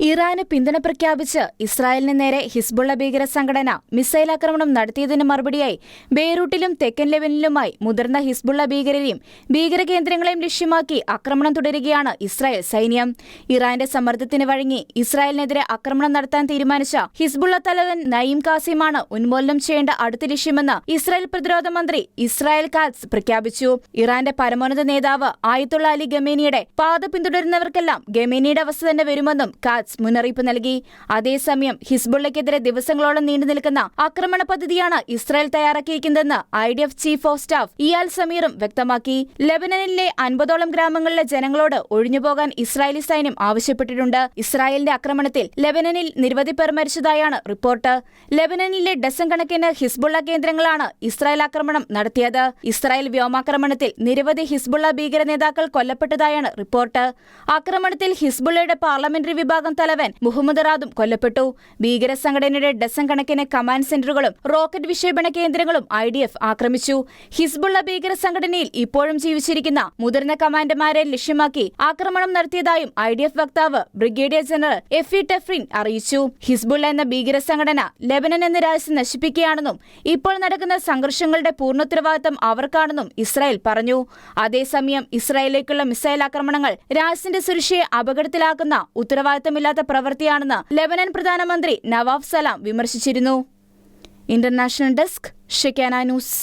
ഇറാന് പിന്തുണ പ്രഖ്യാപിച്ച് ഇസ്രായേലിന് നേരെ ഹിസ്ബുള്ള ഭീകര സംഘടന മിസൈൽ ആക്രമണം നടത്തിയതിന് മറുപടിയായി ബെയ്റൂട്ടിലും തെക്കൻ ലെബനനിലുമായി മുതിർന്ന ഹിസ്ബുള്ള ഭീകരരെയും ഭീകരകേന്ദ്രങ്ങളെയും ലക്ഷ്യമാക്കി ആക്രമണം തുടരുകയാണ് ഇസ്രായേൽ സൈന്യം. ഇറാന്റെ സമ്മർദ്ദത്തിന് വഴങ്ങി ഇസ്രായേലിനെതിരെ ആക്രമണം നടത്താൻ തീരുമാനിച്ച ഹിസ്ബുള്ള തലവൻ നയീം കാസിമാണ് ഉന്മൂലനം ചെയ്യേണ്ട അടുത്ത ലക്ഷ്യമെന്ന് ഇസ്രായേൽ പ്രതിരോധ മന്ത്രി ഇസ്രായേൽ കാറ്റ്സ് പ്രഖ്യാപിച്ചു. ഇറാന്റെ പരമോന്നത നേതാവ് ആയത്തുള്ള അലി ഖമേനിയുടെ പാത പിന്തുടരുന്നവർക്കെല്ലാം ഖമേനിയുടെ അവസ്ഥ തന്നെ വരുമെന്നും കാറ്റ്സ് മുന്നറിയിപ്പ് നൽകി. അതേസമയം ഹിസ്ബുള്ളയ്ക്കെതിരെ ദിവസങ്ങളോളം നീണ്ടുനിൽക്കുന്ന ആക്രമണ പദ്ധതിയാണ് ഇസ്രായേൽ തയ്യാറാക്കിയിരിക്കുന്നതെന്ന് IDF chief of staff Eyal സമീറും വ്യക്തമാക്കി. ലെബനനിലെ 50ഓളം ഗ്രാമങ്ങളിലെ ജനങ്ങളോട് ഒഴിഞ്ഞുപോകാൻ ഇസ്രായേലി സൈന്യം ആവശ്യപ്പെട്ടിട്ടുണ്ട്. ഇസ്രായേലിന്റെ ആക്രമണത്തിൽ ലെബനനിൽ നിരവധി പേർ മരിച്ചതായാണ് റിപ്പോർട്ട്. ലെബനനിലെ ഡസൻ കണക്കിന് ഹിസ്ബുള്ള കേന്ദ്രങ്ങളാണ് ഇസ്രായേൽ ആക്രമണം നടത്തിയത്. ഇസ്രായേൽ വ്യോമാക്രമണത്തിൽ നിരവധി ഹിസ്ബുള്ള ഭീകര നേതാക്കൾ കൊല്ലപ്പെട്ടതായാണ് റിപ്പോർട്ട്. ആക്രമണത്തിൽ ഹിസ്ബുള്ളയുടെ പാർലമെന്ററി വിഭാഗം തലവൻ മുഹമ്മദ് റാദും കൊല്ലപ്പെട്ടു. ഭീകര സംഘടനയുടെ ഡസൻ കണക്കിന് കമാൻഡ് സെന്ററുകളും റോക്കറ്റ് വിക്ഷേപണ കേന്ദ്രങ്ങളും IDF ആക്രമിച്ചു. ഹിസ്ബുള്ള ഭീകര സംഘടനയിൽ ഇപ്പോഴും ജീവിച്ചിരിക്കുന്ന മുതിർന്ന കമാൻഡർമാരെ ലക്ഷ്യമാക്കി ആക്രമണം നടത്തിയതായും IDF വക്താവ് ബ്രിഗേഡിയർ ജനറൽ എഫി ടെഫ്രിൻ അറിയിച്ചു. ഹിസ്ബുള്ള എന്ന ഭീകര സംഘടന ലെബനൻ എന്ന രാജ്യം നശിപ്പിക്കുകയാണെന്നും ഇപ്പോൾ നടക്കുന്ന സംഘർഷങ്ങളുടെ പൂർണ്ണോത്തരവാദിത്തം അവർക്കാണെന്നും ഇസ്രായേൽ പറഞ്ഞു. അതേസമയം ഇസ്രായേലിലേക്കുള്ള മിസൈൽ ആക്രമണങ്ങൾ രാജ്യത്തിന്റെ സുരക്ഷയെ അപകടത്തിലാക്കുന്ന ഉത്തരവാദിത്തമില്ലാത്ത പ്രവൃത്തിയാണെന്ന് ലെബനൻ പ്രധാനമന്ത്രി നവാഫ് സലാം വിമർശിച്ചിരുന്നു. ഇന്റർനാഷണൽ ഡെസ്ക് ഷെക്കാന ന്യൂസ്.